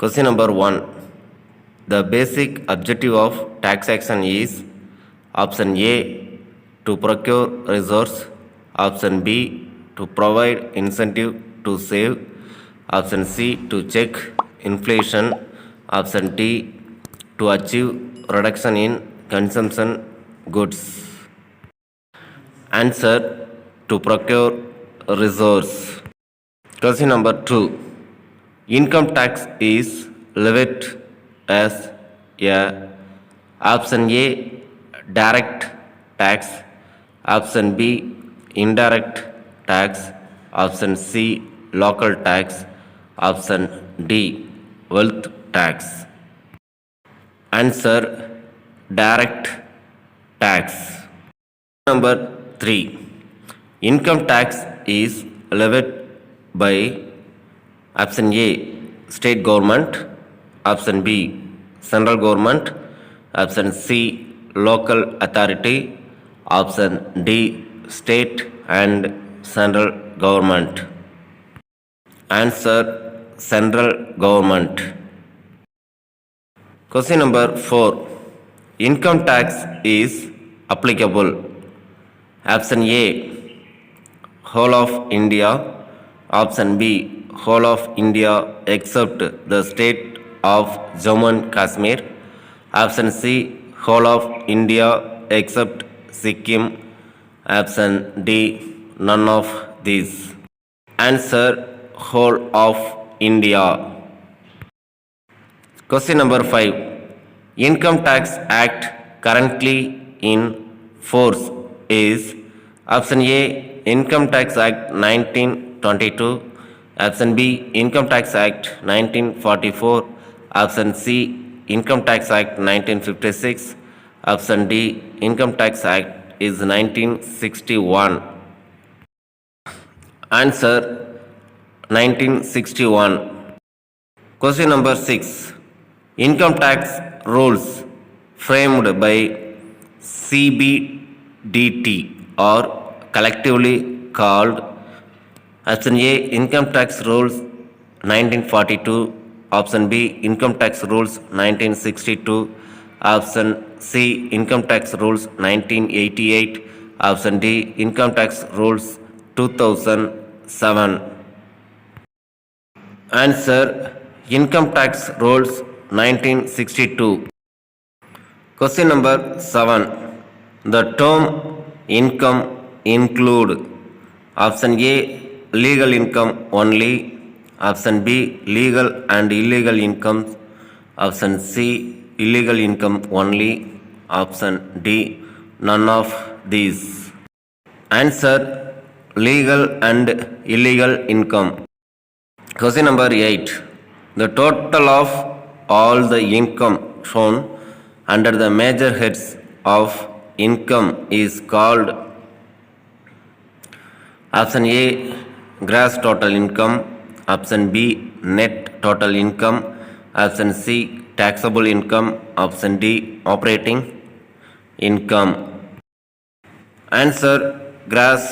Question number 1. The basic objective of taxation is option A to procure resource, option B to provide incentive to save, option C to check inflation, option D to achieve reduction in consumption goods. Answer: to procure resource. Question number 2. Income tax is levied as a option A direct tax, option B indirect tax, option C local tax, option D wealth tax. Answer: direct tax. Number 3. Income tax is levied by option A state government, option B central government, option C local authority, option D state and central government. Answer: central government. Question number 4. Income tax is applicable. Option A whole of India, option B whole of India except the state of Jammu and Kashmir, option C whole of India except Sikkim, option D none of these. Answer: whole of India. Question number 5. Income Tax Act currently in force is option A Income Tax Act 1922, option B Income Tax Act 1944, option C Income Tax Act 1956, option D Income Tax Act is 1961. Answer: 1961. Question number 6. Income tax rules framed by CBDT are collectively called option A Income Tax Rules 1942, option B Income Tax Rules 1962, option C Income Tax Rules 1988, option D Income Tax Rules 2007. Answer: Income Tax Rules 1962. Question number 7. The term income include option A legal income only, option B legal and illegal income, option C illegal income only, option D none of these. Answer: legal and illegal income. Question number 8. The total of all the income shown under the major heads of income is called option A gross total income, option B net total income, option C taxable income, option D operating income. Answer: gross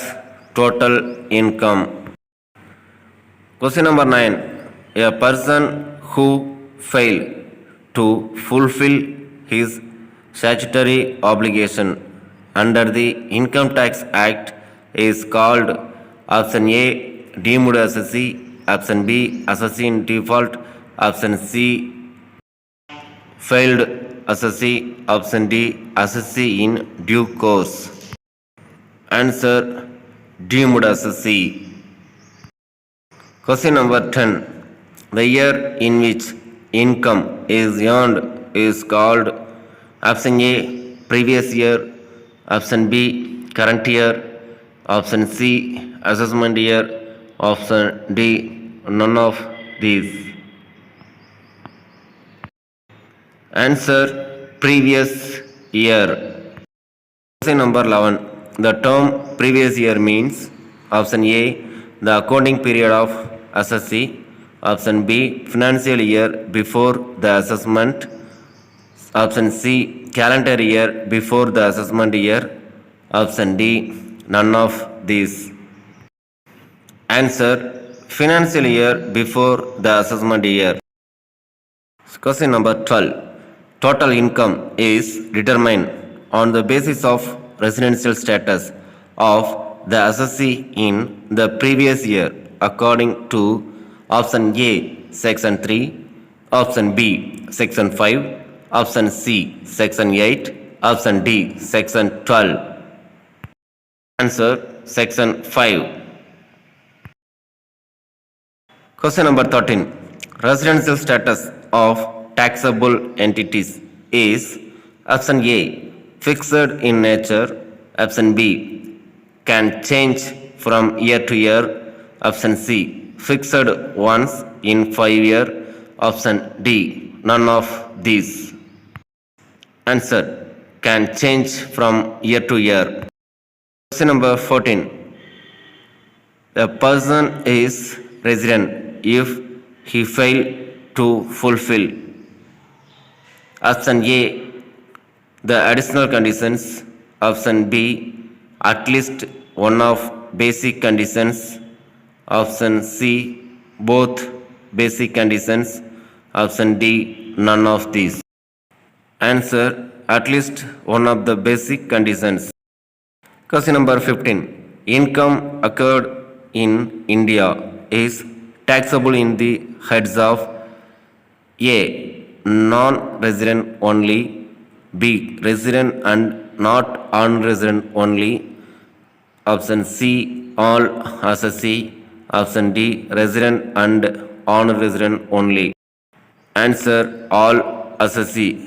total income. Question number 9. A person who fail to fulfill his statutory obligation under the Income Tax Act is called option A deemed assessee, option B assessee in default, option C failed assessee, option D assessee in due course. Answer: deemed assessee. Question number 10. The year in which income is earned is called option A previous year, option B current year, option C assessment year, option D none of these. Answer: previous year. Question number 11. The term previous year means option A the accounting period of assessee, option B financial year before the assessment, option C calendar year before the assessment year, option D none of these. Answer: financial year before the assessment year. Question number 12. Total income is determined on the basis of residential status of the assessee in the previous year according to option A, section 3, option B, section 5, option C, section 8, option D, section 12. Answer section 5. Question number 13. Residential status of taxable entities is option A, fixed in nature, option B, can change from year to year, option C, fixed once in 5 years, option D, none of these. Answer can change from year to year. Question number 14. A person is resident if he fail to fulfill option A, the additional conditions, option B, at least one of basic conditions, option C, both basic conditions, option D, none of these. Answer at least one of the basic conditions. Question number 15. Income occurred in India is taxable in the heads of A, non-resident only, B, resident and not non-resident only, option C, all assessee, option D, resident and non-resident only. Answer all assessee.